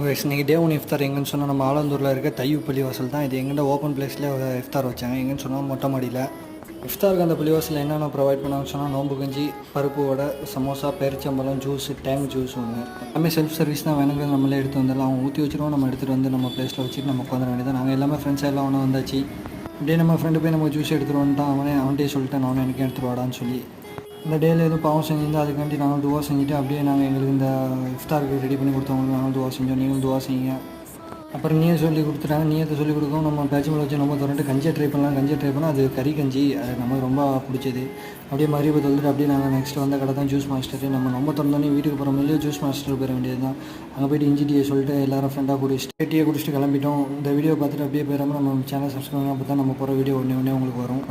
Guys இன்றைக்கி day one இஃப்தார் எங்கன்னு சொன்னால் நம்ம ஆலந்தூரில் இருக்க தையூப் பள்ளிவாசல் தான். இது எங்கிட்ட ஓப்பன் பிளேஸில் இஃப்தார் வச்சாங்க. எங்கன்னு சொன்னால் மொட்டை மாடியில். இஃப்தாருக்கு அந்த பள்ளிவாசலில் என்னென்ன ப்ரொவைட் பண்ணாங்கன்னு சொன்னால் நோம்பு கஞ்சி, பருப்பு வடை, சமோசா, பேரிச்சம்பழம், ஜூஸு, டேங்க் ஜூஸ் ஒன்று எல்லாமே செல்ஃப் சர்வீஸ் தான். வேணுங்கிறது நம்மளே எடுத்து வந்துடலாம். அவங்க ஊற்றி வச்சிருவோம், நம்ம எடுத்துகிட்டு வந்து நம்ம பிளேஸில் வச்சுட்டு நம்ம உட்காந்துட வேண்டியது. நாங்கள் எல்லாமே ஃப்ரெண்ட்ஸ் எல்லாம் ஒன்று வந்தாச்சு. அப்படியே நம்ம ஃப்ரெண்டு போய் நம்ம ஜூஸ் எடுத்துகிட்டு வந்துட்டான். அவன்கிட்டே சொல்லிட்டேன், நானும் எனக்கு எடுத்துகிட்டு வாடான்னு சொல்லி. இந்த டேயில் எதுவும் பாவம் செஞ்சிருந்தால் அதுக்காண்டி நாங்கள் துவா செஞ்சுட்டு அப்படியே நாங்கள் எங்களுக்கு இந்த இஃப்தாருக்கு ரெடி பண்ணி கொடுத்தவங்களுக்கு நாங்கள் துவா செஞ்சோம். நீங்களும் துவா செய்யுங்க. அப்புறம் நீயே சொல்லி கொடுத்துட்டாங்க. நீயத்தை சொல்லி கொடுக்கவும் நம்ம பேச்சுமலை வச்சு நம்ம தொடர்ந்து கஞ்சியை ட்ரை பண்ணால் அது கறி கஞ்சி, அது நமக்கு ரொம்ப பிடிச்சது. அப்படியே மறுபடியும் தொழுதுட்டு அப்படியே நாங்கள் நெக்ஸ்ட் வந்த கடை தான் ஜூஸ் மாஸ்டர். நம்ம திறந்தோன்னே வீட்டுக்கு போகிற மாதிரியே ஜூஸ் மாஸ்டர் போயிட வேண்டியது தான். அங்கே போய்ட்டு இஞ்சி டீயை சொல்லிட்டு எல்லாரும் ஃப்ரெண்டாக குடிச்சிட்டு டீயை குடிச்சிட்டு கிளம்பிட்டோம். இந்த வீடியோ பார்த்துட்டு அப்படியே போயிடாமல் நம்ம சேனல் சப்ஸ்கிரைப் பண்ணால் அப்போ தான் நம்ம போகிற வீடியோ ஒன்றே உங்களுக்கு வரும்.